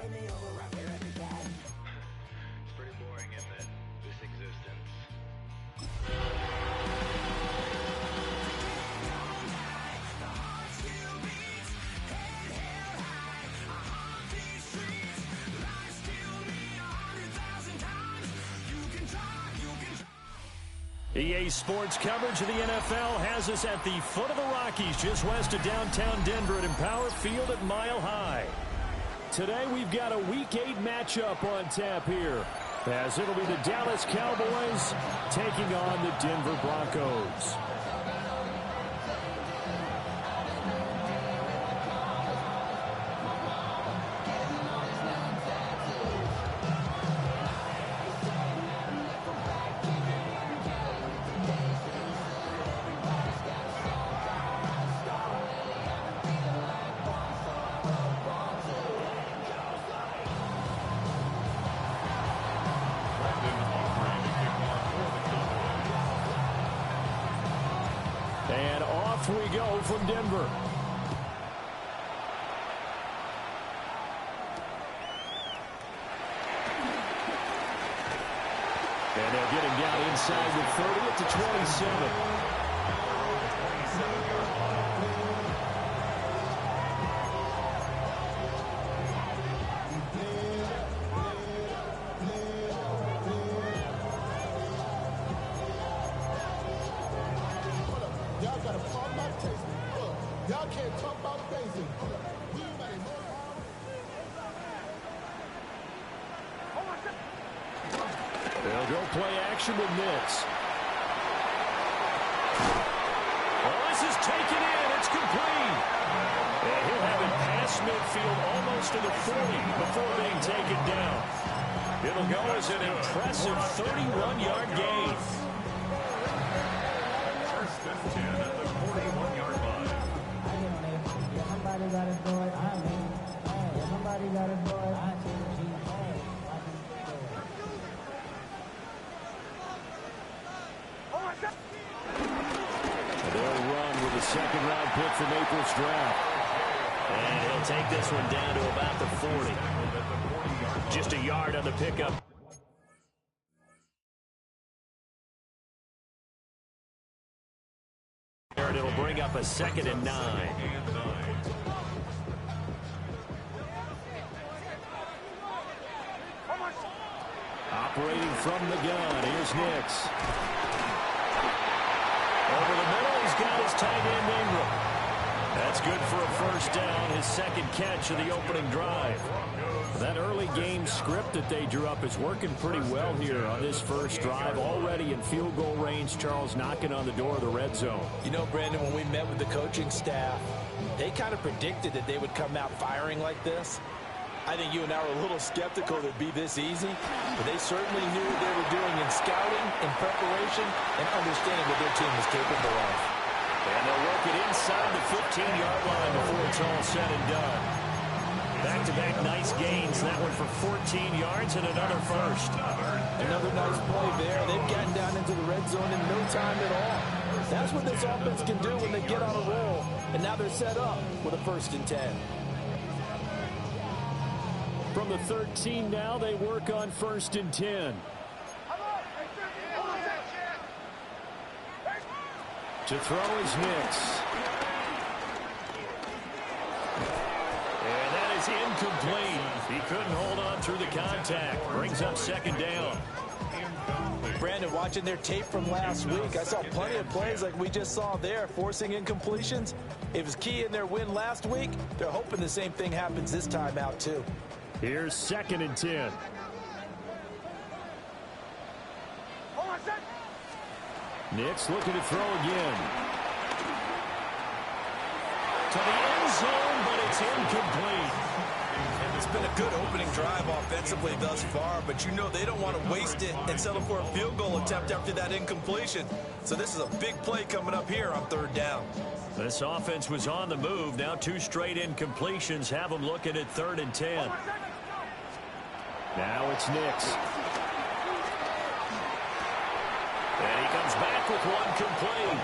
It's pretty boring, isn't it? This existence. EA Sports coverage of the NFL has us at the foot of the Rockies, just west of downtown Denver at Empower Field at Mile High. Today we've got a Week 8 matchup on tap here, as it'll be the Dallas Cowboys taking on the Denver Broncos. And off we go from Denver. And they'll get him down inside with 30 at the 27. Y'all can't talk about basic. They'll go play action with Nix. Oh, this is taken in. It's complete. And he'll have it past midfield almost to the 40 before being taken down. It'll go as an impressive 31-yard gain. First and 10 at the 41-yard line. Somebody got to do it. Somebody got to do it. They'll run with a second-round pick from April's draft. And he'll take this one down to about the 40. Just a yard on the pickup. And it'll bring up a 2nd and 9. Operating from the gun, here's Nix. Over the middle, he's got his tight end Ingram. That's good for a first down, his second catch of the opening drive. That early game script that they drew up is working pretty well here on this first drive. Already in field goal range, Charles knocking on the door of the red zone. You know, Brandon, when we met with the coaching staff, they kind of predicted that they would come out firing like this. I think you and I were a little skeptical that it'd be this easy, but they certainly knew what they were doing in scouting, in preparation, and understanding what their team was capable of. And they'll work it inside the 15-yard line before it's all said and done. Back-to-back nice gains. That one for 14 yards and another first. Another nice play there. They've gotten down into the red zone in no time at all. That's what this offense can do when they get on a roll. And now they're set up with a 1st and 10. From the 13 now, they work on 1st and 10. To throw is Nix. And that is incomplete. He couldn't hold on through the contact. Brings up 2nd down. Brandon, watching their tape from last week, I saw plenty of plays like we just saw there, forcing incompletions. It was key in their win last week. They're hoping the same thing happens this time out, too. Here's 2nd and 10. Nix looking to throw again. To the end zone, but it's incomplete. It's been a good opening drive offensively thus far, but you know they don't want to waste it and settle for a field goal attempt after that incompletion. So this is a big play coming up here on 3rd down. This offense was on the move. Now 2 straight incompletions have them looking at 3rd and 10. Now it's Nix. And he comes back with one complete.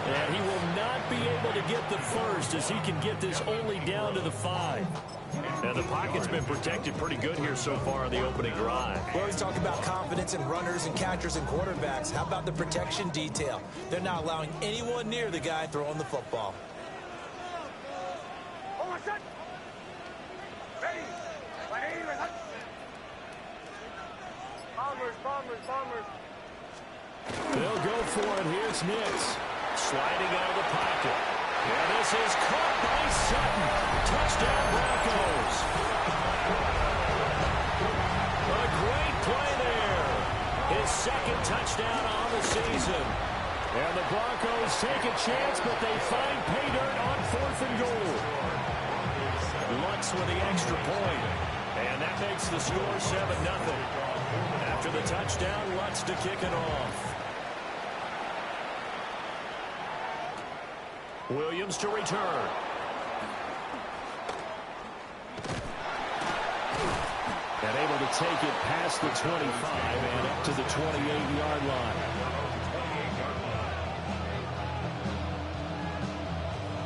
And he will not be able to get the first as he can get this only down to the 5. And the pocket's been protected pretty good here so far on the opening drive. Well, he's talking about confidence in runners and catchers and quarterbacks. How about the protection detail? They're not allowing anyone near the guy throwing the football. They'll go for it. Here's Nix. Sliding out of the pocket. And this is caught by Sutton. Touchdown Broncos. A great play there. His second touchdown on the season. And the Broncos take a chance, but they find pay dirt on 4th and goal. Lutz with the extra point. And that makes the score 7-0. After the touchdown, Lutz to kick it off. Williams to return. And able to take it past the 25 and up to the 28-yard line.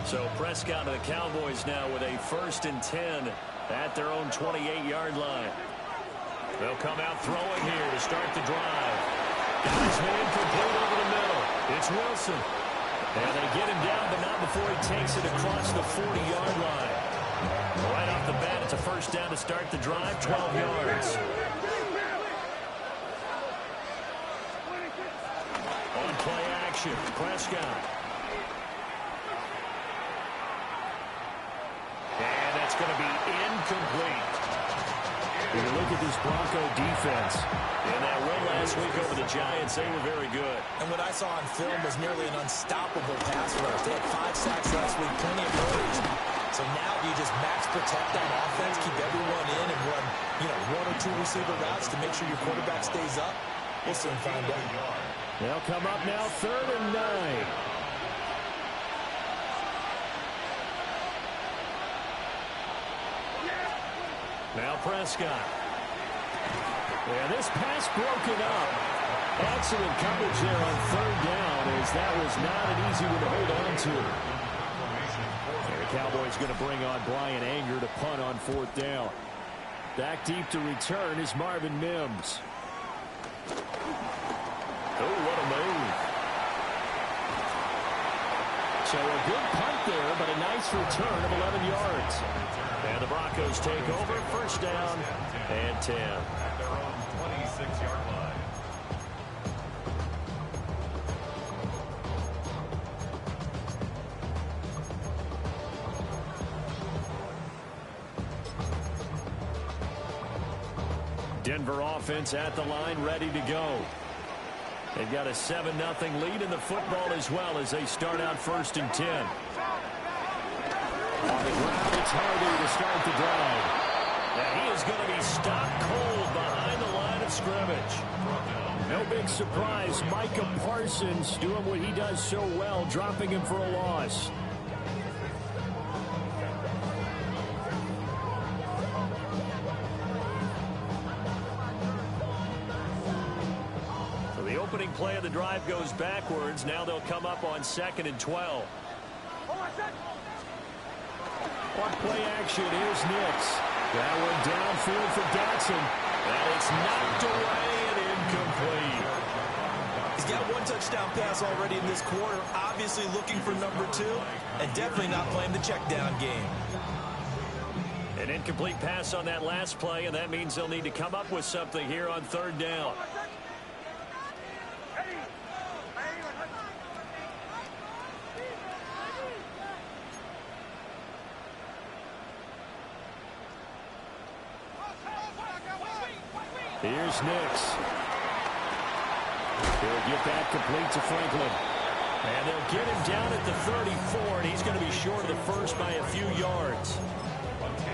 So Prescott and the Cowboys now with a 1st and 10 at their own 28-yard line. They'll come out throwing here to start the drive. Heisman complete over the middle. It's Wilson. And they get him down, but not before he takes it across the 40-yard line. Right off the bat, it's a 1st down to start the drive, 12 yards. On play action, Prescott. And that's going to be incomplete. When you look at this Bronco defense, in that win last week over the Giants, they were very good. And what I saw on film was nearly an unstoppable pass rush. They had 5 sacks last week, plenty of hurries. So now do you just max protect that offense, keep everyone in, and run, 1 or 2 receiver routes to make sure your quarterback stays up? We'll soon find out. They'll come up now 3rd and 9. Now Prescott. And this pass broken up. Excellent coverage there on 3rd down, as that was not an easy one to hold on to. And the Cowboys going to bring on Brian Anger to punt on 4th down. Back deep to return is Marvin Mims. Oh, what a move. So a good punt there, but a nice return of 11 yards. And the Broncos take over, 1st down and 10. At their own 26-yard line. Denver offense at the line, ready to go. They've got a 7-0 lead in the football as well as they start out 1st and 10. On the ground, it's Hardy to start the drive. And he is going to be stopped cold behind the line of scrimmage. No big surprise, Micah Parsons doing what he does so well, dropping him for a loss. So the opening play of the drive goes backwards. Now they'll come up on 2nd and 12. On play action, here's Nix. That one downfield for Dotson. And it's knocked away and incomplete. He's got 1 touchdown pass already in this quarter. Obviously looking for number 2. And definitely not playing the check down game. An incomplete pass on that last play, and that means they'll need to come up with something here on 3rd down. Here's Nix. He'll get that complete to Franklin. And they'll get him down at the 34, and he's going to be short of the 1st by a few yards.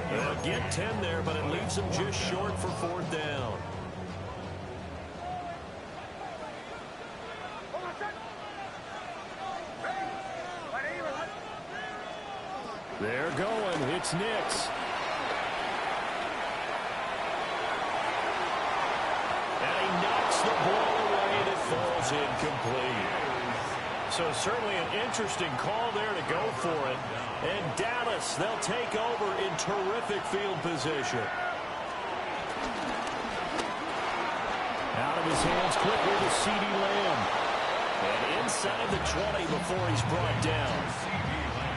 They'll get 10 there, but it leaves them just short for 4th down. They're going. It's Nix. And he knocks the ball away, and it falls incomplete. So certainly an interesting call there to go for it. And Dallas, they'll take over in terrific field position. Out of his hands quickly to CeeDee Lamb. And inside the 20 before he's brought down.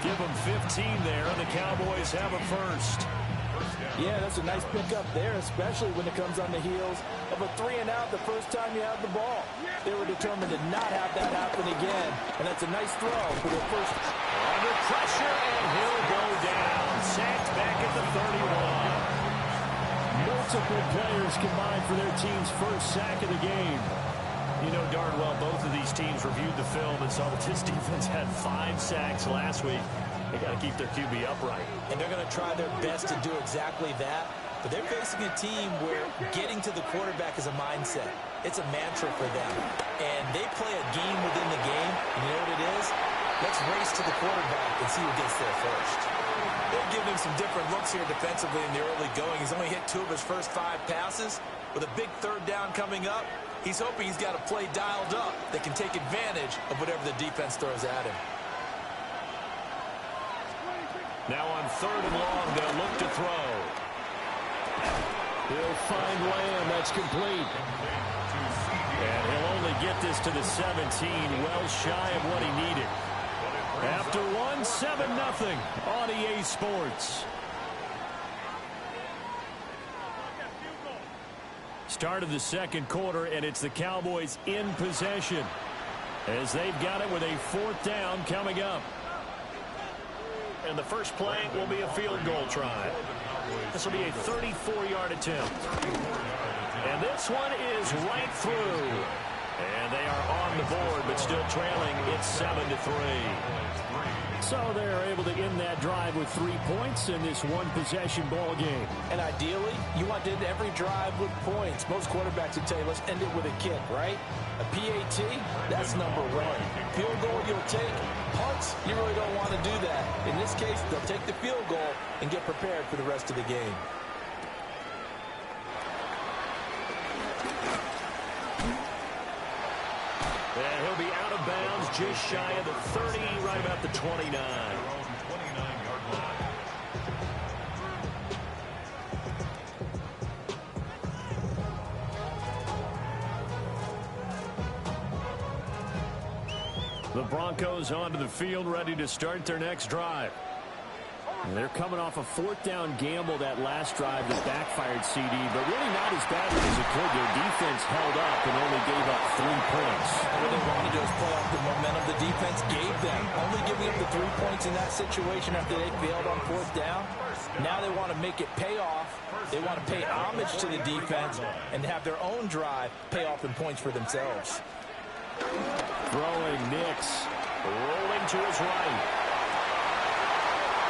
Give him 15 there, and the Cowboys have a first. Yeah, that's a nice pickup there, especially when it comes on the heels of a 3-and-out the first time you have the ball. They were determined to not have that happen again, and that's a nice throw for their first. Under pressure, and he'll go down. Sacked back at the 31. Multiple players combined for their team's first sack of the game. You know darn well both of these teams reviewed the film and saw that this defense had 5 sacks last week. They got to keep their QB upright. And they're going to try their best to do exactly that. But they're facing a team where getting to the quarterback is a mindset. It's a mantra for them. And they play a game within the game. And you know what it is? Let's race to the quarterback and see who gets there first. They're giving him some different looks here defensively in the early going. He's only hit 2 of his first 5 passes. With a big 3rd down coming up, he's hoping he's got a play dialed up that can take advantage of whatever the defense throws at him. Now on 3rd and long, they'll look to throw. He'll find Lamb. That's complete. And he'll only get this to the 17, well shy of what he needed. After 1, 7-0 on EA Sports. Start of the second quarter, and it's the Cowboys in possession as they've got it with a 4th down coming up. And the first play will be a field goal try. This will be a 34-yard attempt. And this one is right through. And they are on the board, but still trailing. It's 7-3. So they're able to end that drive with 3 points in this one-possession ball game. And ideally, you want to end every drive with points. Most quarterbacks would tell you, let's end it with a kick, right? A PAT, that's number 1. Field goal you'll take. Punts, you really don't want to do that. In this case, they'll take the field goal and get prepared for the rest of the game. And he'll be out of bounds just shy of the 30, right about the 29. The Broncos onto the field, ready to start their next drive. And they're coming off a 4th down gamble that last drive that backfired CD, but really not as badly as it could. Their defense held up and only gave up 3 points. What they wanted to do is play off the momentum the defense gave them. Only giving up the 3 points in that situation after they failed on 4th down. Now they want to make it pay off. They want to pay homage to the defense and have their own drive pay off in points for themselves. Throwing Nix, rolling to his right.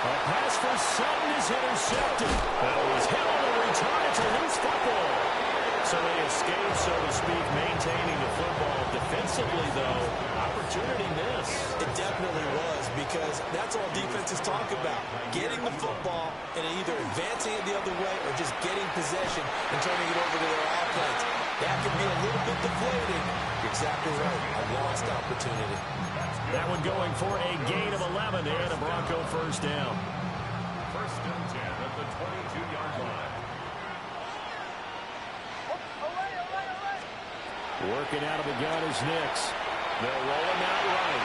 A pass for Sutton is intercepted. That was hit on the return. It's a loose football. So they escape, so to speak, maintaining the football. Defensively, though, opportunity miss. It definitely was, because that's all defenses talk about. Getting the football and either advancing it the other way or just getting possession and turning it over to their offense. That can be a little bit deflating. You're exactly right. A lost opportunity. That one going for a gain of 11 and a Bronco first down. 1st and 10 at the 22-yard line. Working out of the gun is Nix. They'll roll him out right.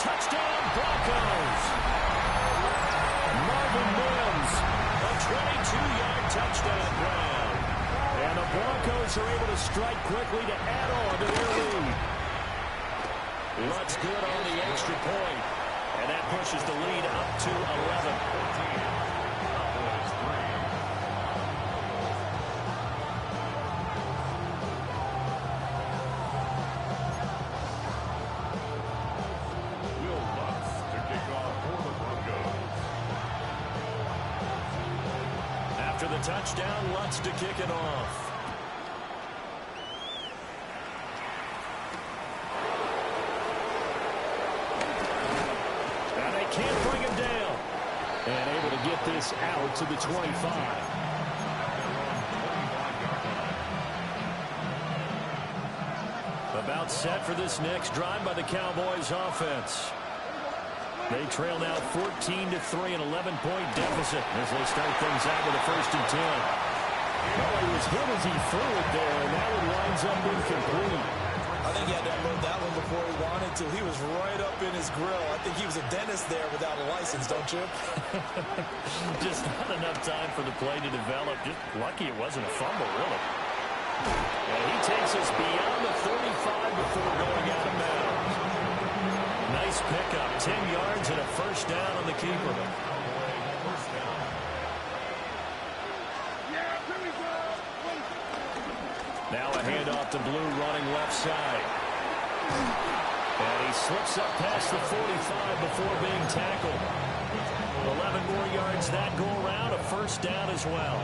Touchdown, Broncos. Marvin Mims, a 22-yard touchdown grab. And the Broncos are able to strike quickly to add on to their lead. Lutz good on the extra point. And that pushes the lead up to 11. The touchdown, Lutz to kick it off. And they can't bring him down. And able to get this out to the 25. A About set for this next drive by the Cowboys offense. They trail now 14-3, an 11-point deficit as they start things out with a 1st and 10. Well, he was hit as he threw it there, and that one winds up incomplete. I think he had to unload that one before he wanted to. He was right up in his grill. I think he was a dentist there without a license, don't you? Just not enough time for the play to develop. Just lucky it wasn't a fumble, really. And he takes us beyond the 35 before going out of bounds. Nice pickup, 10 yards and a 1st down on the keeper. Now a handoff to Blue running left side. And he slips up past the 45 before being tackled. 11 more yards that go around, a 1st down as well.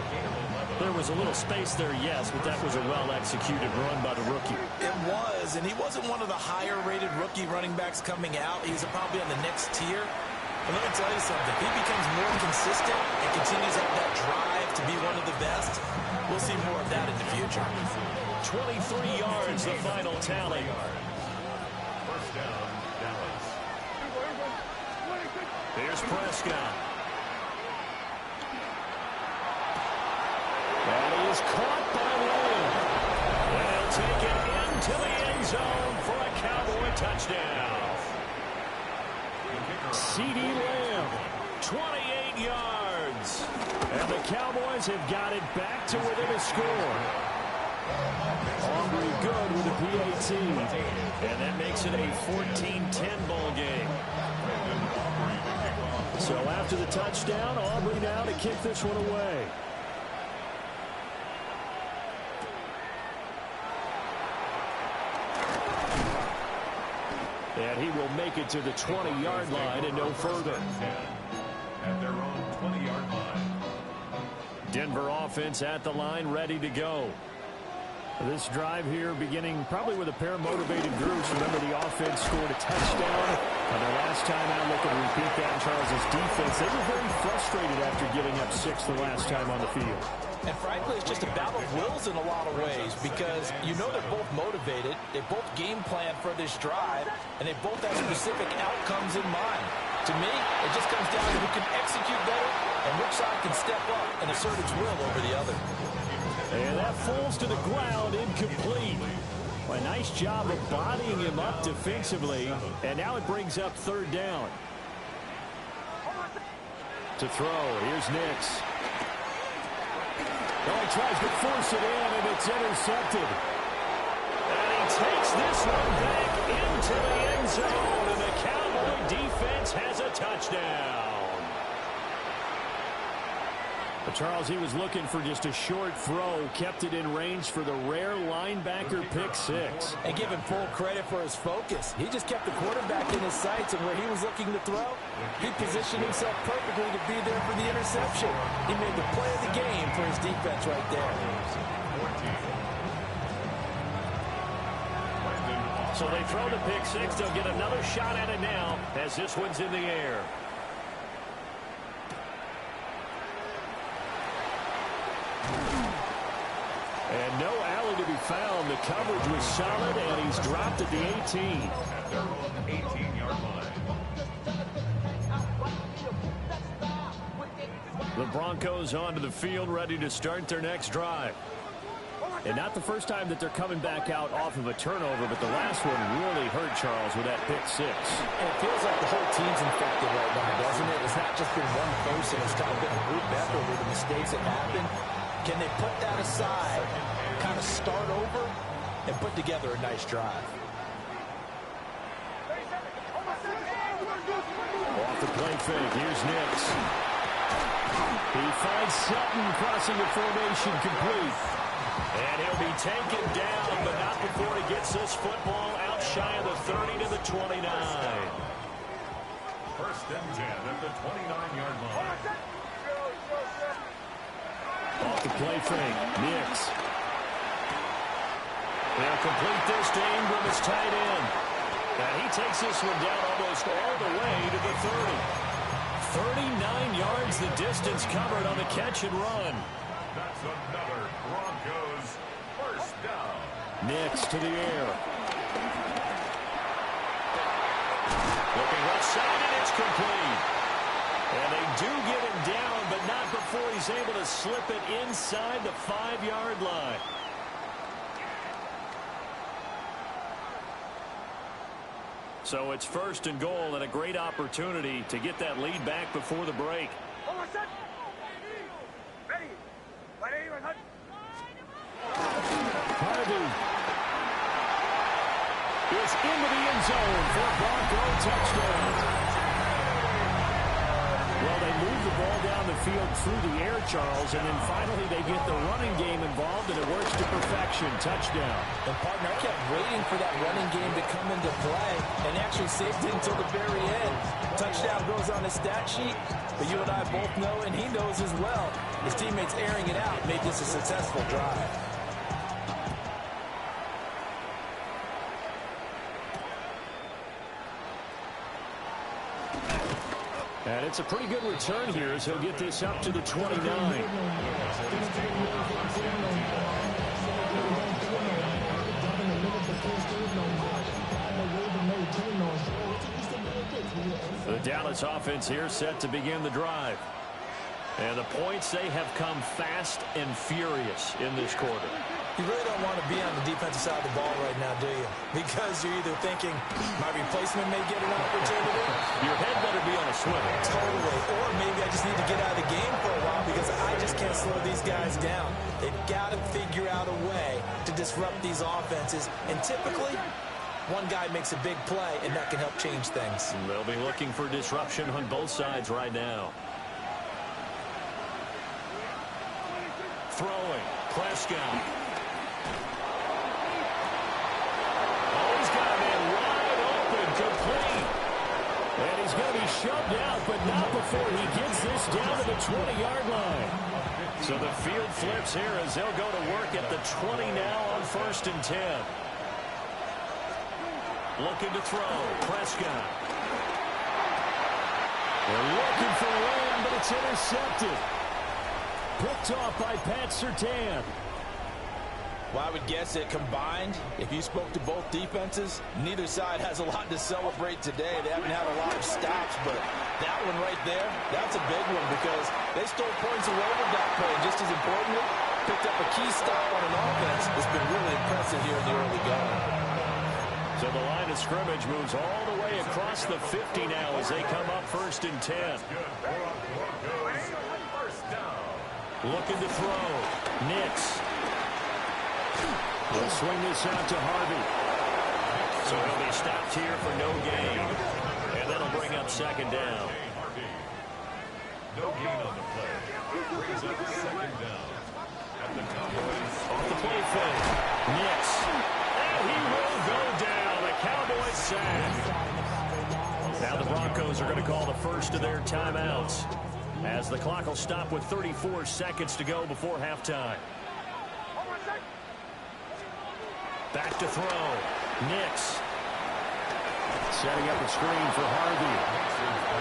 There was a little space there, yes, but that was a well-executed run by the rookie. It was, and he wasn't one of the higher-rated rookie running backs coming out. He's probably on the next tier. And let me tell you something. If he becomes more consistent and continues to have that drive to be one of the best, we'll see more of that in the future. 23 yards, the final tally. 1st down, Dallas. Here's Prescott. And he is caught by Lamb. And he'll take it into the end zone for a Cowboy touchdown. CeeDee Lamb, 28 yards. And the Cowboys have got it back to within a score. Aubrey good with a PAT. And that makes it a 14-10 ball game. So after the touchdown, Aubrey now to kick this one away. And he will make it to the 20-yard line and no further. At their own 20-yard line. Denver offense at the line, ready to go. This drive here beginning probably with a pair of motivated groups. Remember, the offense scored a touchdown. And the last time out, look at repeat that, Charles' defense. They were very frustrated after giving up 6 the last time on the field. And frankly, it's just a battle of wills in a lot of ways because you know they're both motivated. They both game plan for this drive, and they both have specific outcomes in mind. To me, it just comes down to who can execute better and which side can step up and assert its will over the other. And that falls to the ground, incomplete. Well, a nice job of bodying him up defensively, and now it brings up 3rd down. To throw, here's Nix. Oh, he tries to force it in, and it's intercepted. And he takes this one back into the end zone, and the Cowboy defense has a touchdown. But Charles, he was looking for just a short throw, kept it in range for the rare linebacker pick 6. And give him full credit for his focus. He just kept the quarterback in his sights, and where he was looking to throw, he positioned himself perfectly to be there for the interception. He made the play of the game for his defense right there. So they throw the pick 6. They'll get another shot at it now as this one's in the air. And no alley to be found. The coverage was solid, and he's dropped at the 18. At their own 18-yard line. The Broncos onto the field, ready to start their next drive. And not the first time that they're coming back out off of a turnover, but the last one really hurt Charles with that pick 6. And it feels like the whole team's infected right now, doesn't it? It's not just been one person. It's kind of been a group effort with the mistakes that happened. Can they put that aside, kind of start over, and put together a nice drive? Off the play fake, here's Nix. He finds Sutton crossing the formation complete. And he'll be taken down, but not before he gets this football out shy of the 30 to the 29. 1st and 10 at the 29-yard line. Off the play fake, Nix. They'll complete this to Ingram as tight end. And he takes this one down almost all the way to the 30. 39 yards the distance covered on the catch and run. That's another Broncos 1st down. Nix to the air. Looking left side, and it's complete. And they do get him down, but not before he's able to slip it inside the 5-yard line. So it's 1st and goal, and a great opportunity to get that lead back before the break. Harvey is into the end zone for a Bronco touchdown. Well, they move the ball down the field through the air, Charles, and then finally they get the running game involved, and it works to perfection. Touchdown. And, partner, I kept waiting for that running game to come into play and actually saved it until the very end. Touchdown goes on the stat sheet, but you and I both know, and he knows as well, his teammates airing it out made this a successful drive. And it's a pretty good return here as he'll get this up to the 29. The Dallas offense here set to begin the drive. And the points, they have come fast and furious in this quarter. You really don't want to be on the defensive side of the ball right now, do you? Because you're either thinking, my replacement may get an opportunity. Your head better be on a swivel. Totally. Or maybe I just need to get out of the game for a while because I just can't slow these guys down. They've got to figure out a way to disrupt these offenses. And typically, one guy makes a big play, and that can help change things. They'll be looking for disruption on both sides right now. Throwing. Prescott. And he's going to be shoved out, but not before he gets this down to the 20-yard line. So the field flips here as they'll go to work at the 20 now on 1st and 10. Looking to throw. Prescott. They're looking for Lamb, but it's intercepted. Picked off by Pat Surtain. Well, I would guess that combined, if you spoke to both defenses, neither side has a lot to celebrate today. They haven't had a lot of stops, but that one right there, that's a big one because they stole points away with that play. And just as importantly, picked up a key stop on an offense that's been really impressive here in the early going. So the line of scrimmage moves all the way across the 50 now as they come up 1st and 10. Looking to throw. Nix. We'll swing this out to Harvey. So he'll be stopped here for no gain. And that'll bring up 2nd down. No gain on the play. Brings up 2nd down. At the Cowboys. Off the play fake. Nix. And he will go down. The Cowboys sack. Now the Broncos are going to call the first of their timeouts, as the clock will stop with 34 seconds to go before halftime. Back to throw. Nix. Setting up a screen for Harvey.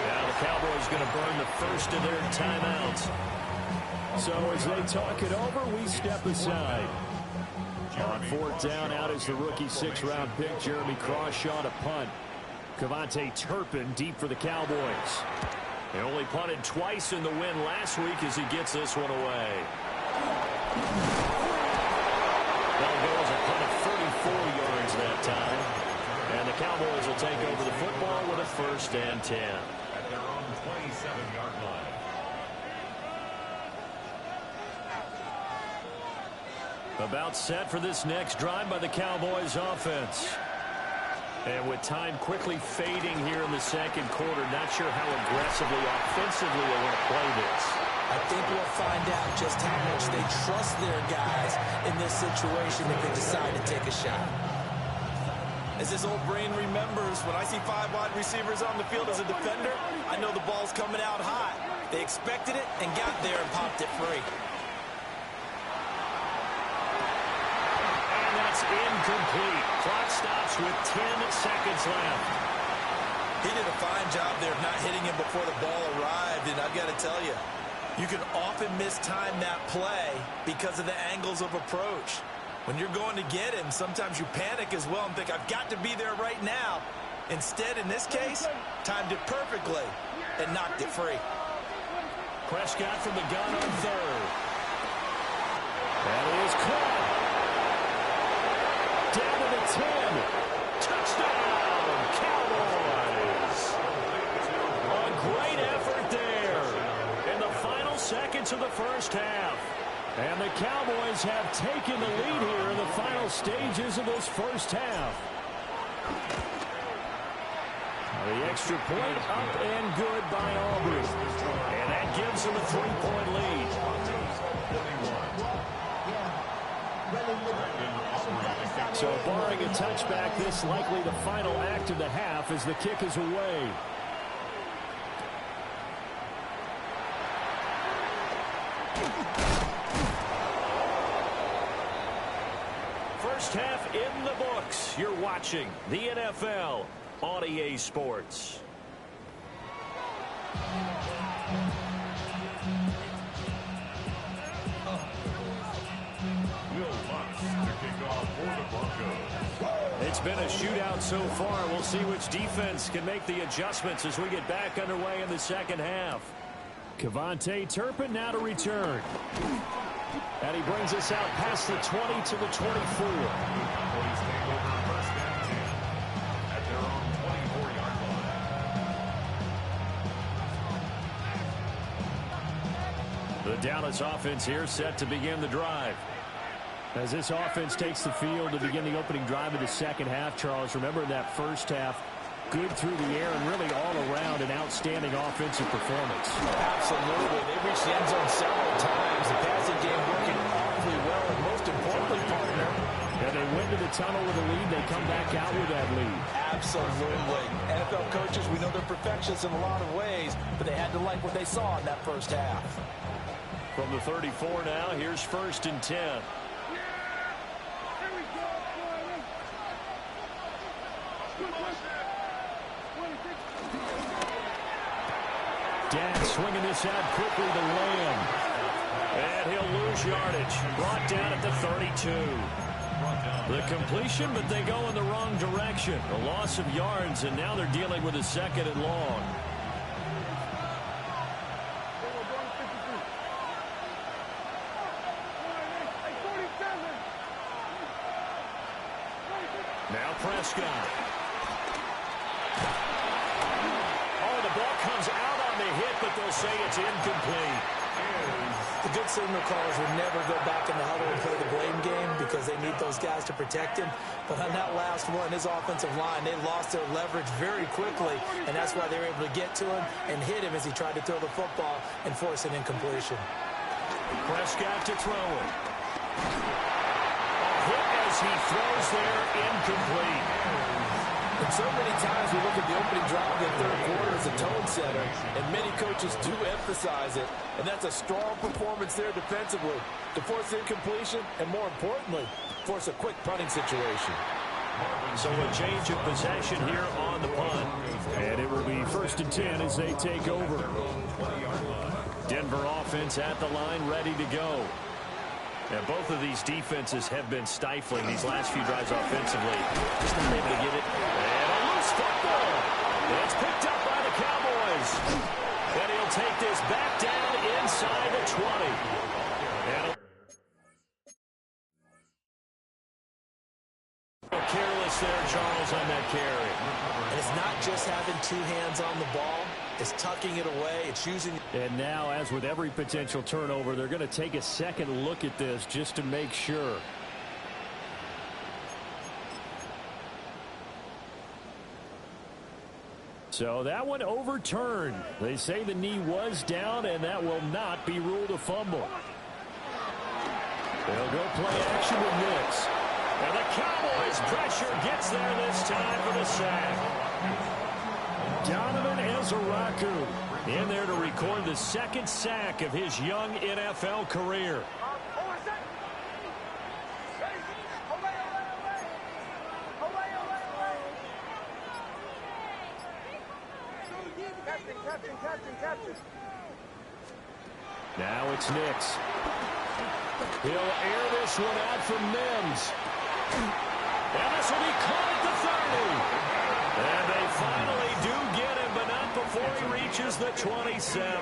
Now the Cowboys going to burn the first of their timeouts. So as they talk it over, we step aside. On 4th down, out is the rookie 6th-round pick, Jeremy Crawshaw, to punt. Cavante Turpin deep for the Cowboys. They only punted twice in the win last week as he gets this one away. That'll go as a punt of 34 yards that time. And the Cowboys will take over the football with a 1st and 10. At their own 27-yard line. About set for this next drive by the Cowboys offense. And with time quickly fading here in the 2nd quarter, not sure how aggressively, offensively they want to play this. I think we'll find out just how much they trust their guys in this situation if they decide to take a shot. As this old brain remembers, when I see 5 wide receivers on the field as a defender, I know the ball's coming out hot. They expected it and got there and popped it free. And that's incomplete. Clock stops with 10 seconds left. He did a fine job there of not hitting him before the ball arrived, and I've got to tell you, you can often mistime that play because of the angles of approach. When you're going to get him, sometimes you panic as well and think, I've got to be there right now. Instead, in this case, timed it perfectly and knocked it free. Prescott from the gun on third. That is caught. Down to the 10. Touchdown, Cowboys. A great effort there in the final seconds of the first half. And the Cowboys have taken the lead here in the final stages of this first half. The extra point up and good by Auburn. And that gives them a 3-point lead. So barring a touchback, this likely the final act of the half as the kick is away. First half in the books. You're watching the NFL on EA Sports. It's been a shootout so far. We'll see which defense can make the adjustments as we get back underway in the second half. KaVontae Turpin now to return. And he brings us out past the 20 to the 24. The Dallas offense here set to begin the drive. As this offense takes the field to begin the opening drive of the second half, Charles, remember in that first half, good through the air and really all around an outstanding offensive performance. Absolutely. They reached the end zone several times. The passing game working awfully well, and most importantly, partner. Yeah, they went to the tunnel with a lead. They come back out with that lead. Absolutely. NFL coaches, we know they're perfectionists in a lot of ways, but they had to like what they saw in that first half. From the 34 now, here's 1st and 10. Dan swinging this out quickly to Lamb. And he'll lose yardage. Brought down at the 32. The completion, but they go in the wrong direction. A loss of yards, and now they're dealing with a 2nd and long. Now Prescott. Oh, the ball comes out on the hit, but they'll say it's incomplete. The good signal callers would never go back in the huddle and play the blame game because they need those guys to protect him. But on that last one, his offensive line, they lost their leverage very quickly, and that's why they were able to get to him and hit him as he tried to throw the football and force an incompletion. Prescott to throw it. A hit as he throws there, incomplete. And so many times we look at the opening drive of the third quarter as a tone setter, and many coaches do emphasize it, and that's a strong performance there defensively to force incompletion and, more importantly, force a quick punting situation. So a change of possession here on the punt, and it will be 1st and 10 as they take over. Denver offense at the line, ready to go. And both of these defenses have been stifling these last few drives offensively. Just not able to get it. And a loose football. It's picked up by the Cowboys. And he'll take this back down inside the 20. And careless there, Charles, on that carry. And it's not just having two hands on the ball. It's tucking it away. It's using. And now, as with every potential turnover, they're going to take a second look at this just to make sure. So that one overturned. They say the knee was down, and that will not be ruled a fumble. They'll go play action with Nix. And the Cowboys' pressure gets there this time for the sack. Donovan Ezeraku in there to record the 2nd sack of his young NFL career. Now it's Nix. He'll air this one out from Mims. And this will be caught at the 30. And they finally do get him, but not before he reaches the 27.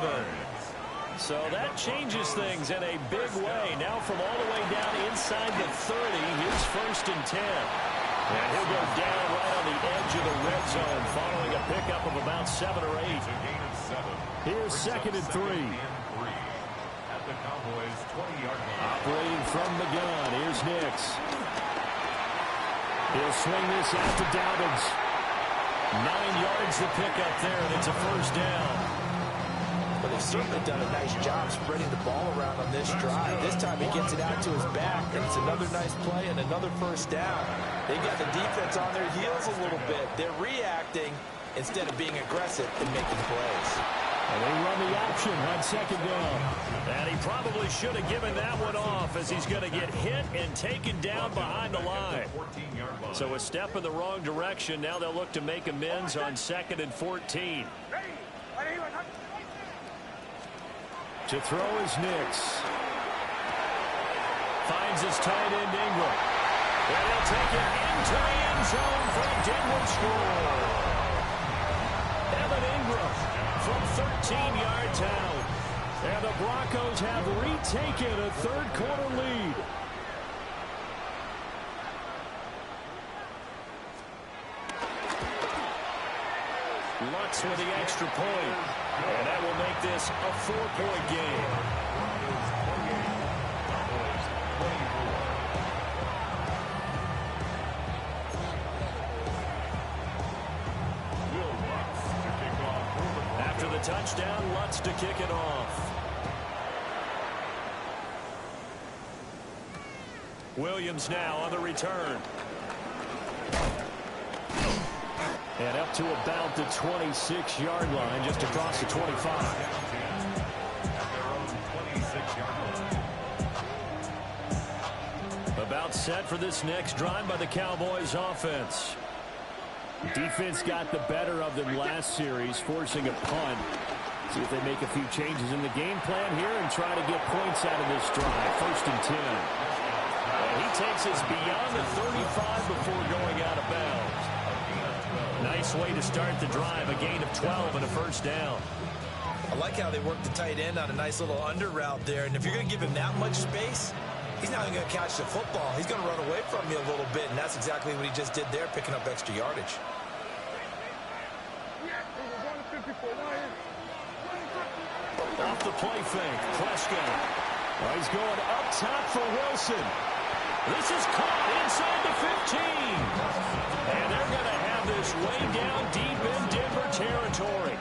So that changes things in a big way. Now from all the way down inside the 30, here's 1st and 10. And he'll go down right on the edge of the red zone following a pickup of about 7 or 8. Here's 2nd and 3. At the Cowboys' 20-yard line. Operating from the gun, here's Nix. He'll swing this out to Dobbins. 9 yards to pick up there, and it's a 1st down. But they've certainly done a nice job spreading the ball around on this drive. This time he gets it out to his back, and it's another nice play and another 1st down. They got the defense on their heels a little bit. They're reacting instead of being aggressive and making plays. And they run the option on 2nd down. And he probably should have given that one off as he's going to get hit and taken down behind the line. So a step in the wrong direction. Now they'll look to make amends on 2nd and 14. To throw is Nix. Finds his tight end Ingram. And he'll take it into the end zone for a Deadwood score. Evan Ingram from 13 yards out. And the Broncos have retaken a 3rd quarter lead. Lutz with the extra point. And that will make this a 4-point game. After the touchdown, Lutz to kick it off. Williams now on the return. And up to about the 26-yard line, just across the 25. About set for this next drive by the Cowboys offense. Defense got the better of them last series, forcing a punt. See if they make a few changes in the game plan here and try to get points out of this drive. 1st and 10. And he takes us beyond the 35 before going out of bounds. Nice way to start the drive. A gain of 12 and a 1st down. I like how they work the tight end on a nice little under route there. And if you're going to give him that much space, he's not going to catch the football. He's going to run away from you a little bit, and that's exactly what he just did there, picking up extra yardage. Off the play fake, Prescott. He's going up top for Wilson. This is caught inside the 15. And they're going to have this way down deep in Denver territory.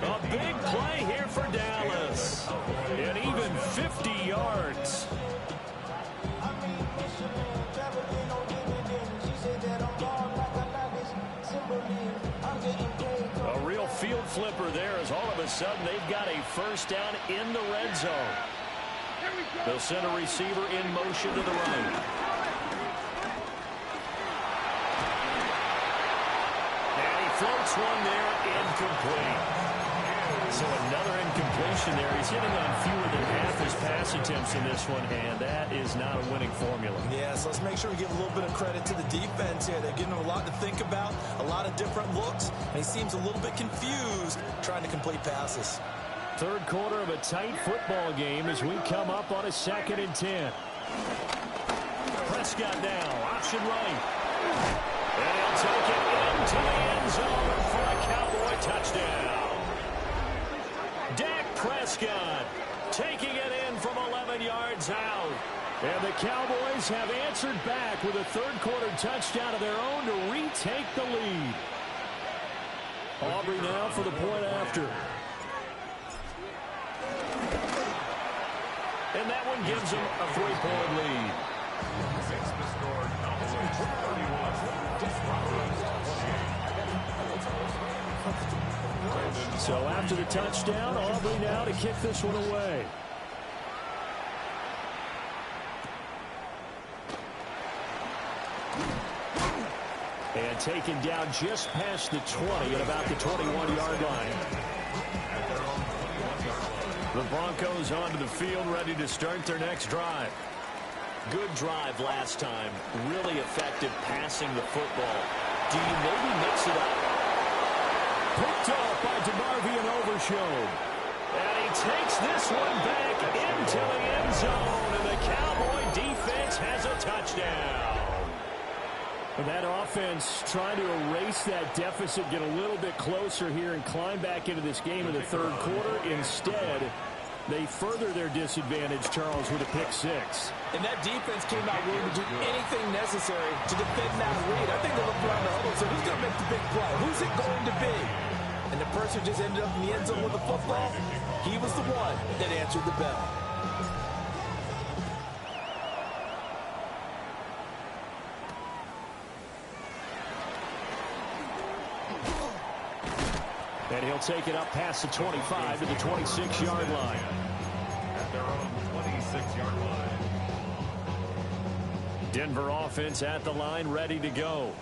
A big play here for Dallas. And even 50 yards. A real field flipper there as all of a sudden they've got a 1st down in the red zone. They'll send a receiver in motion to the right. And he floats one there, incomplete. So another incompletion there. He's hitting on fewer than half his pass attempts in this one, and that is not a winning formula. Yeah, so let's make sure we give a little bit of credit to the defense here. They're giving him a lot to think about, a lot of different looks, and he seems a little bit confused trying to complete passes. 3rd quarter of a tight football game as we come up on a 2nd and 10. Prescott now, option right. And he'll take it into the end zone for a Cowboy touchdown. Dak Prescott taking it in from 11 yards out. And the Cowboys have answered back with a 3rd quarter touchdown of their own to retake the lead. Aubrey now for the point after. And that one gives them a 3-point lead. So after the touchdown, Aubrey now to kick this one away. And taken down just past the 20 at about the 21-yard line. The Broncos onto the field, ready to start their next drive. Good drive last time. Really effective passing the football. Do you maybe mix it up? Picked off by DeMarvion Overshown. And he takes this one back into the end zone. And the Cowboy defense has a touchdown. And that offense trying to erase that deficit, get a little bit closer here and climb back into this game in the third quarter. Instead, they further their disadvantage, Charles, with a pick six. And that defense came out willing to do anything necessary to defend that lead. I think they looked around the huddle and said, who's going to make the big play? Who's it going to be? And the person who just ended up in the end zone with the football, he was the one that answered the bell. And he'll take it up past the 25 to the 26-yard line. At their own 26-yard line. Denver offense at the line, ready to go.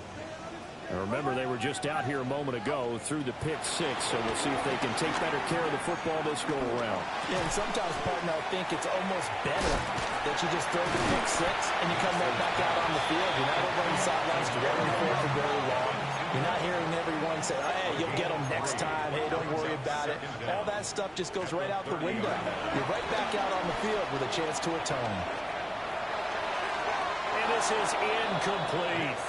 And remember, they were just out here a moment ago through the pick six, so we'll see if they can take better care of the football this go-around. Yeah, and sometimes, partner, I think it's almost better that you just throw the pick six and you come right back out on the field. You're not over on the sidelines dwelling for very long. You're not hearing everyone say, oh, hey, you'll get them next time. Hey, don't worry about it. All that stuff just goes right out the window. You're right back out on the field with a chance to atone. And this is incomplete.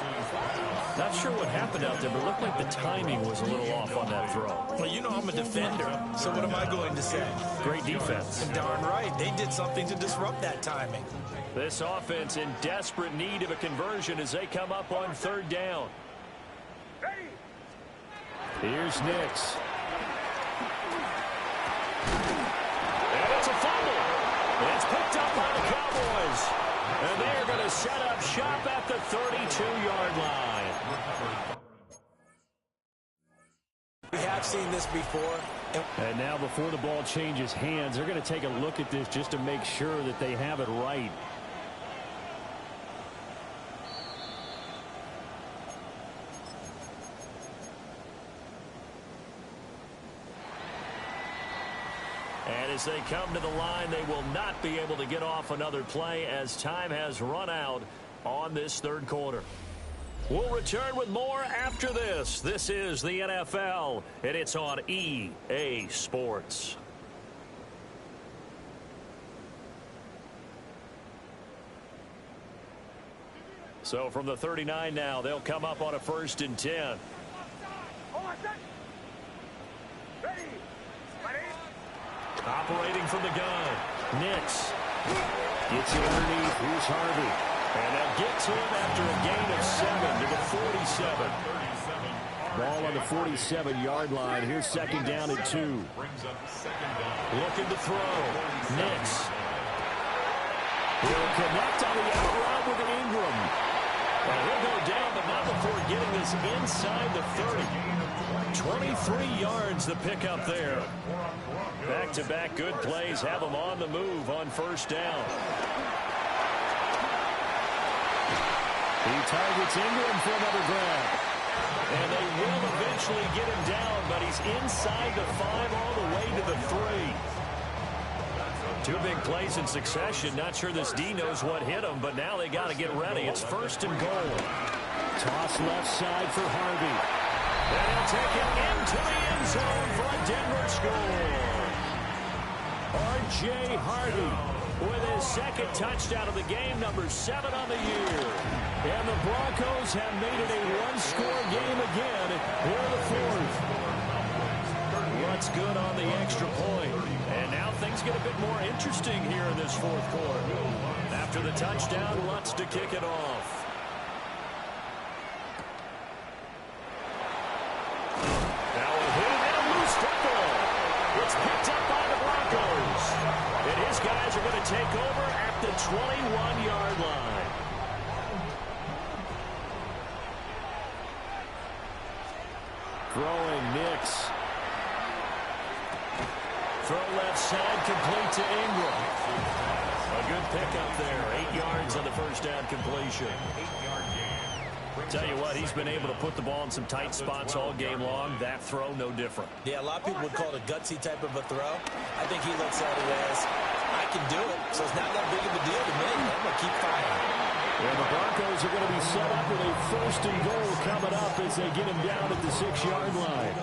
Not sure what happened out there, but it looked like the timing was a little off on that throw. Well, you know I'm a defender, so what am I going to say? Great defense. Darn right. They did something to disrupt that timing. This offense in desperate need of a conversion as they come up on third down. Here's Nix. And it's a fumble. It's picked up by the Cowboys. And they're going to set up shop at the 32-yard line. We have seen this before. And now before the ball changes hands, they're going to take a look at this just to make sure that they have it right. And as they come to the line, they will not be able to get off another play as time has run out on this third quarter. We'll return with more after this. This is the NFL, and it's on EA Sports. So from the 39 now, they'll come up on a 1st and 10. Operating from the gun. Nix gets it underneath. Here's Harvey. And they'll get to him after a gain of 7 to the 47. Ball on the 47-yard line. Here's second down and 2. Looking to throw. Nix. He'll connect on the out route with Ingram. Well, he'll go down, but not before getting this inside the 30. 23 yards the pickup there. Back-to-back good plays have them on the move on first down. He targets Ingram for another grab. And they will eventually get him down, but he's inside the 5 all the way to the 3. 2 big plays in succession. Not sure this D knows what hit him, but now they got to get ready. It's 1st and goal. Toss left side for Harvey. And he'll take it into the end zone for a Denver score. R.J. Harvey with his second touchdown of the game, number 7 on the year. And the Broncos have made it a one-score game again for the 4th. Lutz good on the extra point. And now things get a bit more interesting here in this 4th quarter. After the touchdown, Lutz to kick it off. It's picked up by the Broncos. And his guys are going to take over at the 21-yard line. Throwing Nix. Throw left side, complete to Ingram. A good pickup there. 8 yards on the first down completion. 8-yard gain. Tell you what, he's been able to put the ball in some tight spots all game long. That throw, no different. Yeah, a lot of people would call it a gutsy type of a throw. I think he looks at it as, I can do it, so it's not that big of a deal to me. I'm going to keep firing. And the Broncos are going to be set up with a first and goal coming up as they get him down at the 6-yard line.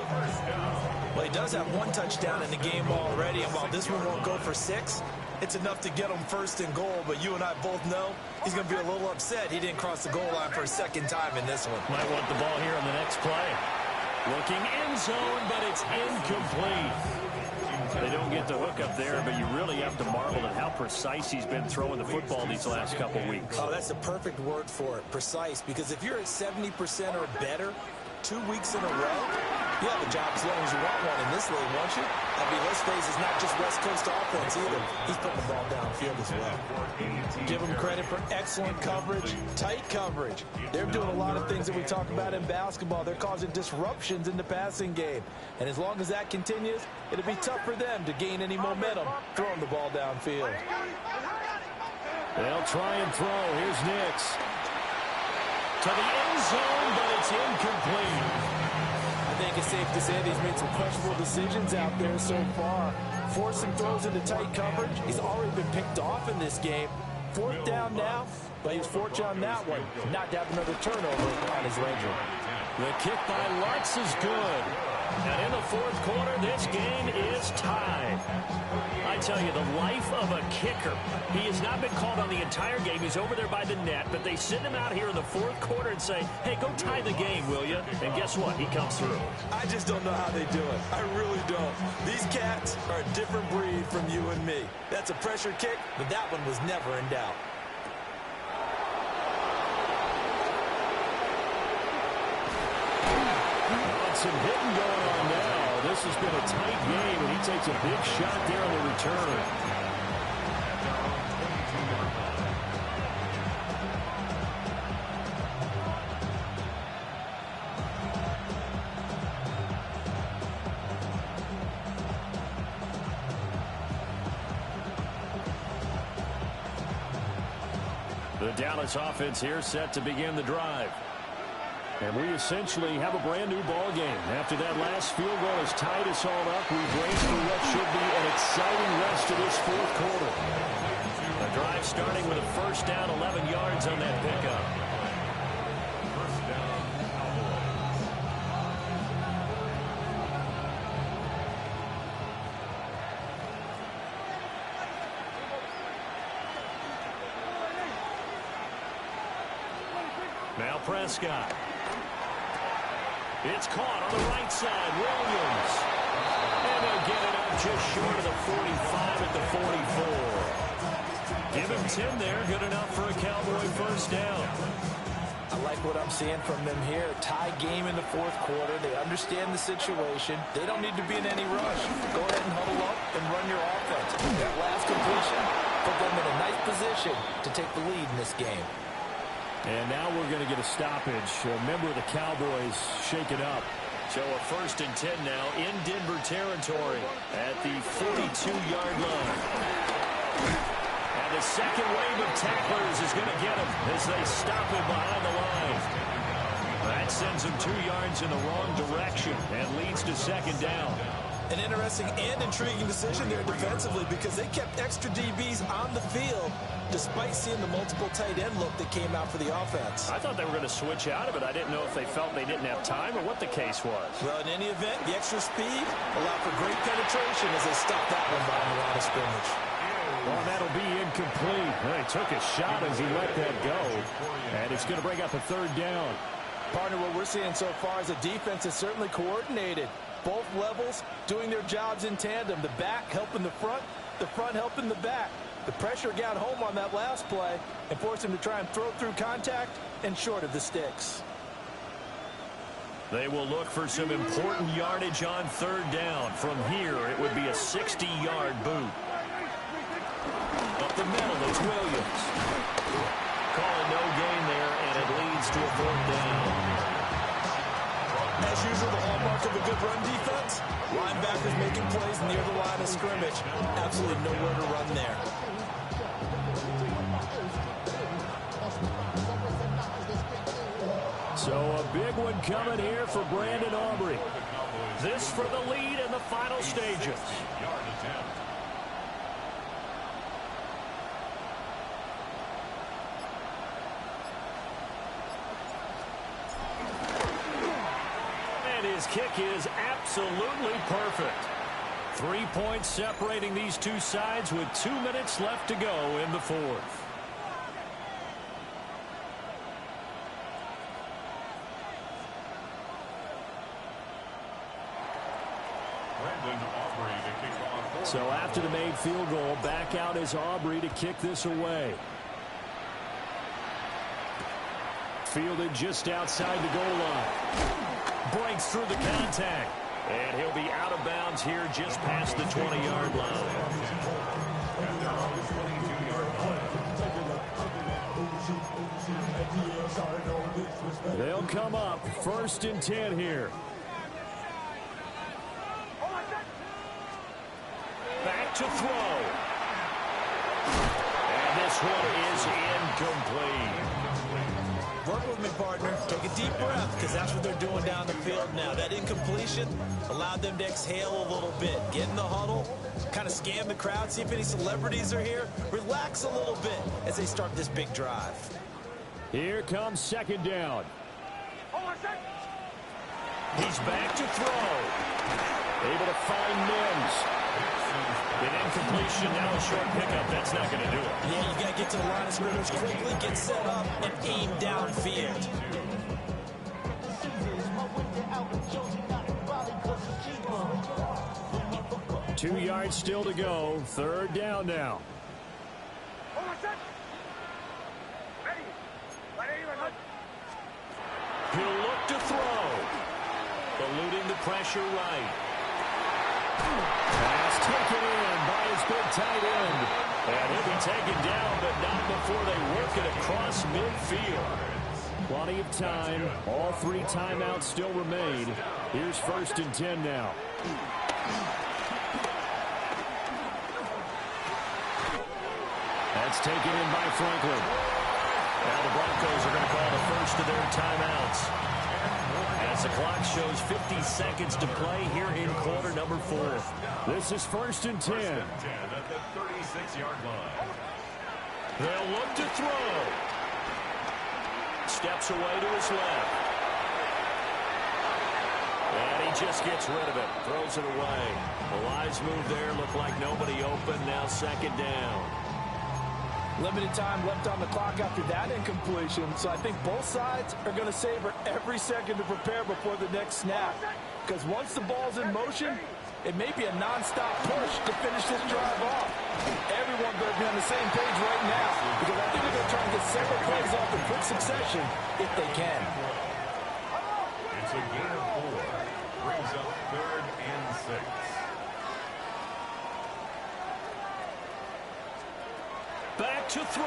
Well, he does have one touchdown in the game already, and while this one won't go for 6, it's enough to get him first and goal. But you and I both know he's going to be a little upset he didn't cross the goal line for a second time in this one. Might want the ball here on the next play. Looking end zone, but it's incomplete. They don't get the hook up there, but you really have to marvel at how precise he's been throwing the football these last couple weeks. Oh, that's the perfect word for it, precise, because if you're at 70% or better 2 weeks in a row, you have a job as long as you want one in this league, won't you? I mean, let's face it, it's not just West Coast offense either. He's putting the ball downfield as well. Give him credit for excellent coverage, tight coverage. They're doing a lot of things that we talk about in basketball. They're causing disruptions in the passing game. And as long as that continues, it'll be tough for them to gain any momentum throwing the ball downfield. They'll try and throw. Here's Nix. To the end zone, but it's incomplete. I think it's safe to say that he's made some questionable decisions out there so far. Forcing throws into tight coverage. He's already been picked off in this game. 4th down now, but he was fortunate on that one not to have another turnover on his ledger. The kick by Lutz is good. And in the 4th quarter, this game is tied. I tell you, the life of a kicker. He has not been called on the entire game. He's over there by the net, but they send him out here in the 4th quarter and say, hey, go tie the game, will you? And guess what? He comes through. I just don't know how they do it. I really don't. These cats are a different breed from you and me. That's a pressure kick, but that one was never in doubt. Some hitting going on now. This has been a tight game, and he takes a big shot there on the return. The Dallas offense here set to begin the drive. And we essentially have a brand-new ball game. After that last field goal has tied us all up, we've raced for what should be an exciting rest of this 4th quarter. The drive starting with a first down, 11 yards on that pickup. First down, Cowboys. Now Prescott. It's caught on the right side. Williams. And they'll get it up just short of the 45 at the 44. Give him 10 there. Good enough for a Cowboy first down. I like what I'm seeing from them here. Tie game in the 4th quarter. They understand the situation. They don't need to be in any rush. Go ahead and huddle up and run your offense. That last completion put them in a nice position to take the lead in this game. And now we're going to get a stoppage. A member of the Cowboys shaken up. So a first and 10 now in Denver territory at the 42-yard line. And the second wave of tacklers is going to get him as they stop him behind the line. That sends him 2 yards in the wrong direction and leads to second down. An interesting and intriguing decision there defensively because they kept extra DBs on the field despite seeing the multiple tight end look that came out for the offense. I thought they were going to switch out of it. I didn't know if they felt they didn't have time or what the case was. Well, in any event, the extra speed allowed for great penetration as they stopped that one behind the line of scrimmage. Well, that'll be incomplete. Well, he took a shot as he let that go, and it's going to bring up a 3rd down. Partner, what we're seeing so far is a defense is certainly coordinated. Both levels doing their jobs in tandem. The back helping the front helping the back. The pressure got home on that last play and forced him to try and throw through contact and short of the sticks. They will look for some important yardage on 3rd down. From here, it would be a 60-yard boot. Up the middle, it's Williams. Calling no gain there, and it leads to a 4th down. As usual, the hallmark of a good run defense, linebackers making plays near the line of scrimmage. Absolutely nowhere to run there. So a big one coming here for Brandon Aubrey. This for the lead in the final stages. Yard attempt. his kick is absolutely perfect. 3 points separating these two sides with 2 minutes left to go in the fourth. So after the made field goal, back out is Aubrey to kick this away. Fielded just outside the goal line. Breaks through the contact. And he'll be out of bounds here just past the 20-yard line. They'll come up 1st and 10 here. Back to throw. And this one is incomplete. Work with me, partner. Take a deep breath, because that's what they're doing down the field now. That incompletion allowed them to exhale a little bit. Get in the huddle, kind of scan the crowd, see if any celebrities are here. Relax a little bit as they start this big drive. Here comes 2nd down. He's back to throw. Able to find Mims. An incompletion, now a short pickup. That's not going to do it. Yeah, you got to get to the line of scrimmage quickly, get set up, and aim downfield. 2 yards still to go. 3rd down now. He'll look to throw. Eluding the pressure right. Pass taken in by his big tight end. And he'll be taken down, but not before they work it across midfield. Plenty of time. All 3 timeouts still remain. Here's 1st and 10 now. That's taken in by Franklin. Now the Broncos are going to call the first of their timeouts, as the clock shows 50 seconds to play here in quarter number 4. This is 1st and 10. At the 36-yard line. They'll look to throw. Steps away to his left. And he just gets rid of it. Throws it away. The Lions move there. Look like nobody open. Now 2nd down. Limited time left on the clock after that incompletion, so I think both sides are going to savor every second to prepare before the next snap. Because once the ball's in motion, it may be a non-stop push to finish this drive off. Everyone better be on the same page right now, because I think they're going to try and get several plays off in quick succession if they can. It's a gain of 4. Brings up 3rd and 6. Back to throw.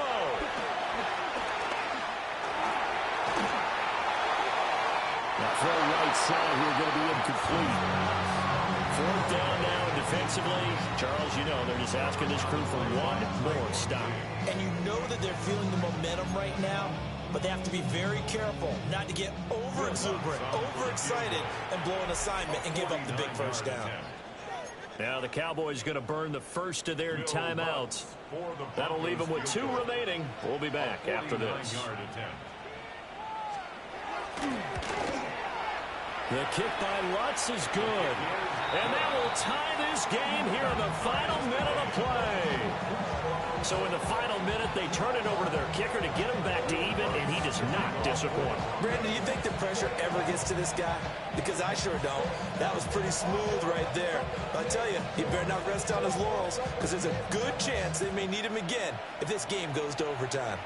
Now throw right side here going to be incomplete. 4th down now, and defensively, Charles, you know, they're just asking this crew for one more stop. And you know that they're feeling the momentum right now, but they have to be very careful not to get over-exuberant, over-excited, and blow an assignment and give up the big first down. Now the Cowboys going to burn the first of their timeouts. That'll leave them with 2 remaining. We'll be back after this. The kick by Lutz is good. And that will tie this game here in the final minute of play. So in the final minute, they turn it over to their kicker to get him back to even, and he does not disappoint. Brandon, do you think the pressure ever gets to this guy? Because I sure don't. That was pretty smooth right there. I tell you, he better not rest on his laurels, because there's a good chance they may need him again if this game goes to overtime.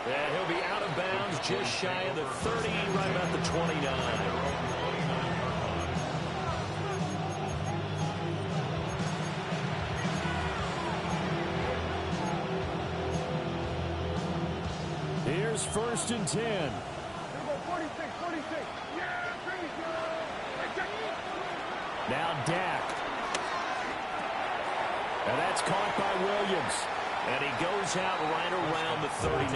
And he'll be out of bounds just shy of the 30, right about the 29. Here's 1st and 10. Now Dak. And that's caught by Williams. And he goes out right around the 39.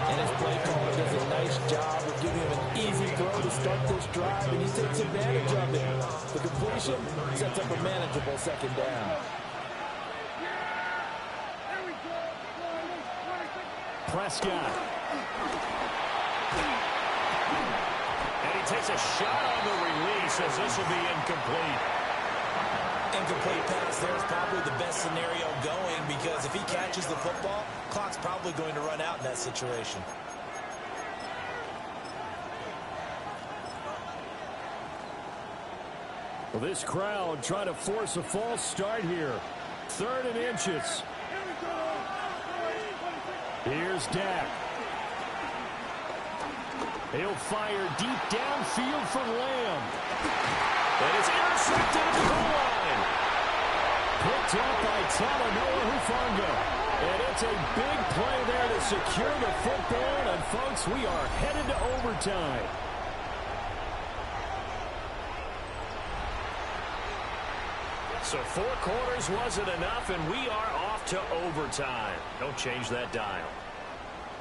And his play caller does a nice job of giving him an easy throw to start this drive, and he takes advantage of it. The completion sets up a manageable 2nd down. Prescott takes a shot on the release as this will be incomplete. Incomplete pass there is probably the best scenario going because if he catches the football, clock's probably going to run out in that situation. Well, this crowd trying to force a false start here. 3rd and inches. Here's Dak. He'll fire deep downfield for Lamb. And it's intercepted at the goal line. Picked up by Talanoa Hufanga. And it's a big play there to secure the football. And, folks, we are headed to overtime. So 4 quarters wasn't enough, and we are off to overtime. Don't change that dial.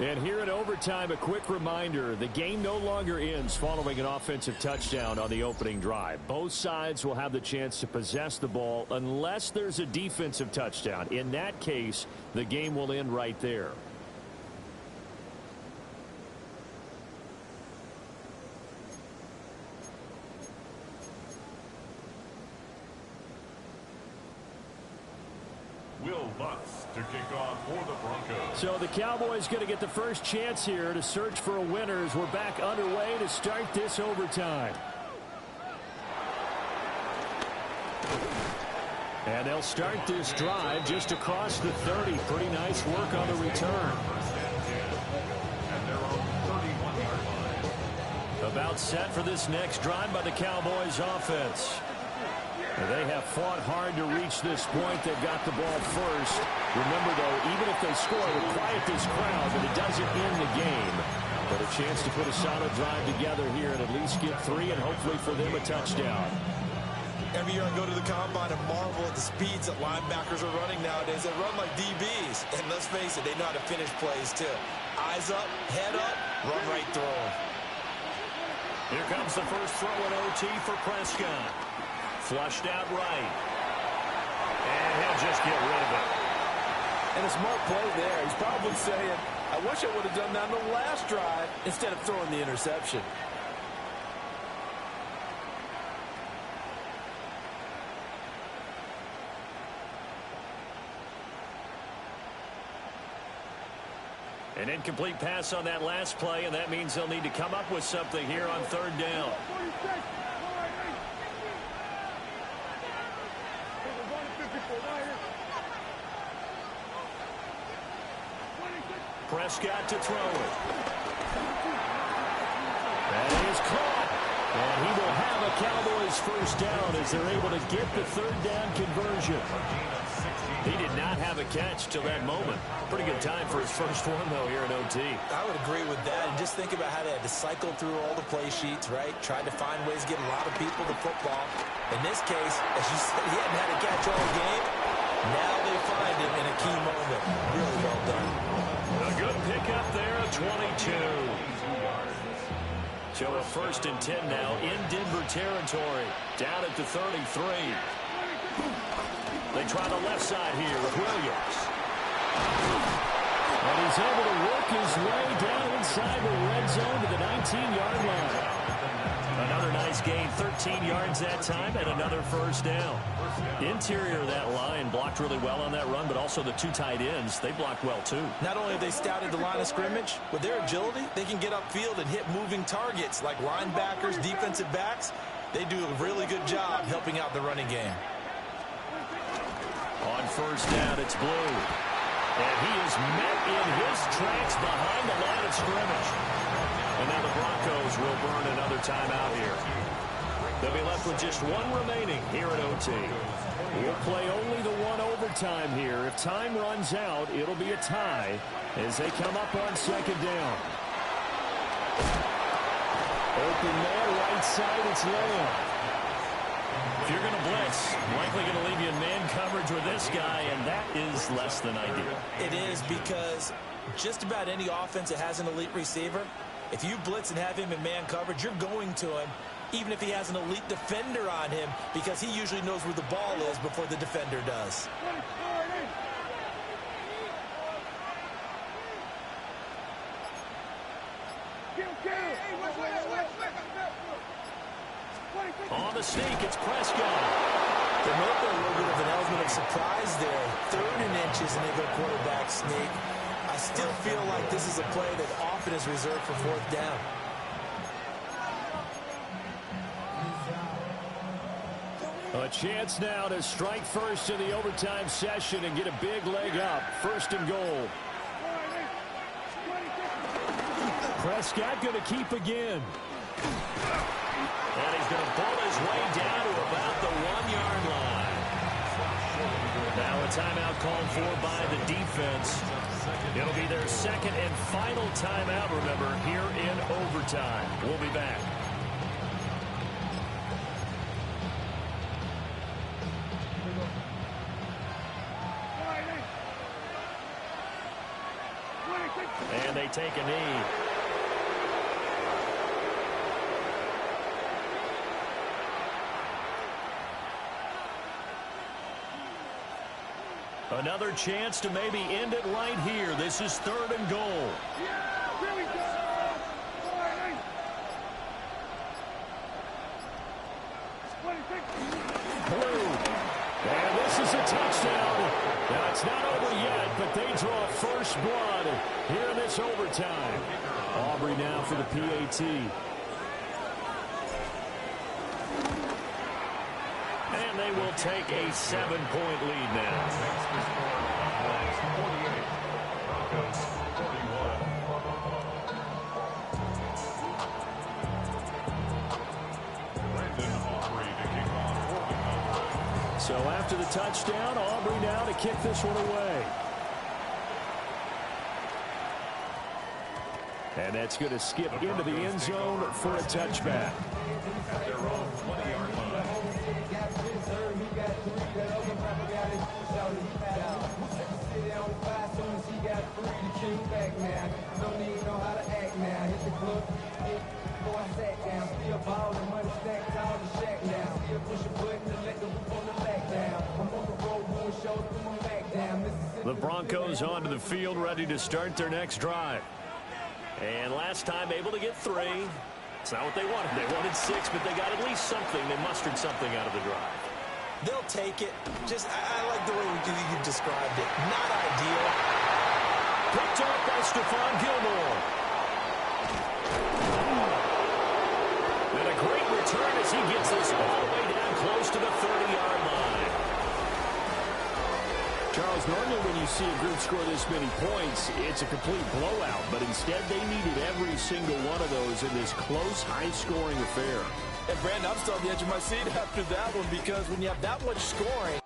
And here in overtime, a quick reminder, the game no longer ends following an offensive touchdown on the opening drive. Both sides will have the chance to possess the ball unless there's a defensive touchdown. In that case, the game will end right there. Will Lutz to kick off for the Broncos. So the Cowboys going to get the first chance here to search for a winner as we're back underway to start this overtime. And they'll start this drive just across the 30. Pretty nice work on the return. And they're on 31-yard line. About set for this next drive by the Cowboys offense. They have fought hard to reach this point. They've got the ball first. Remember, though, even if they score, it will quiet this crowd, but it doesn't end the game. But a chance to put a solid drive together here and at least get 3 and hopefully for them a touchdown. Every year I go to the combine and marvel at the speeds that linebackers are running nowadays. They run like DBs. And let's face it, they know how to finish plays, too. Eyes up, head up, run right through them. Here comes the first throw in OT for Prescott. Flushed out right. And he'll just get rid of it. And a smart play there. He's probably saying, I wish I would have done that on the last drive instead of throwing the interception. An incomplete pass on that last play, and that means they'll need to come up with something here on 3rd down. Prescott to throw it. That is caught. And he will have a Cowboys first down as they're able to get the 3rd down conversion. He did not have a catch till that moment. Pretty good time for his first one, though, here in OT. I would agree with that. And just think about how they had to cycle through all the play sheets, right? Tried to find ways to get a lot of people to football. In this case, as you said, he hadn't had a catch all game. Now they find him in a key moment. Really well done. A good pickup there, a 22. So a 1st and 10 now in Denver territory. Down at the 33. They try the left side here with Williams. And he's able to work his way down inside the red zone to the 19-yard line. Another nice gain, 13 yards that time, and another first down. Interior of that line blocked really well on that run, but also the 2 tight ends, they blocked well too. Not only have they scouted the line of scrimmage, with their agility, they can get upfield and hit moving targets like linebackers, defensive backs. They do a really good job helping out the running game. On first down, it's Blue. And he is met in his tracks behind the line of scrimmage. And now the Broncos will burn another timeout here. They'll be left with just 1 remaining here at OT. We'll play only the 1 overtime here. If time runs out, it'll be a tie as they come up on 2nd down. Open man, right side, it's Lamb. If you're going to blitz, likely going to leave you in man coverage with this guy, and that is less than ideal. It is because just about any offense that has an elite receiver, if you blitz and have him in man coverage, you're going to him, even if he has an elite defender on him, because he usually knows where the ball is before the defender does. On the sneak, it's Prescott. There may have been a little bit of an element of surprise there. 3rd and inches, and they go quarterback sneak. I still feel like this is a play that often is reserved for 4th down. A chance now to strike first in the overtime session and get a big leg up. 1st and goal. Prescott going to keep again. And he's going to pull his way down to about the 1-yard line. Now a timeout called for by the defense. It'll be their 2nd and final timeout, remember, here in overtime. We'll be back. And they take a knee. Another chance to maybe end it right here. This is 3rd and goal. Blue. And this is a touchdown. Now, it's not over yet, but they draw first blood here in this overtime. Aubrey now for the PAT. And they will take a 7-point lead now. So after the touchdown, Aubrey now to kick this one away. And that's going to skip into the end zone for a touchback. At their own 20-yard line. The Broncos onto the field, ready to start their next drive. And last time able to get 3. It's not what they wanted. They wanted 6, but they got at least something. They mustered something out of the drive. They'll take it. Just, I like the way you described it. Not ideal. Picked up by Stephon Gilmore. And a great return as he gets this all the way down close to the 30-yard line. Charles, normally when you see a group score this many points, it's a complete blowout. But instead, they needed every single one of those in this close, high-scoring affair. And Brandon, I'm still on the edge of my seat after that one because when you have that much scoring,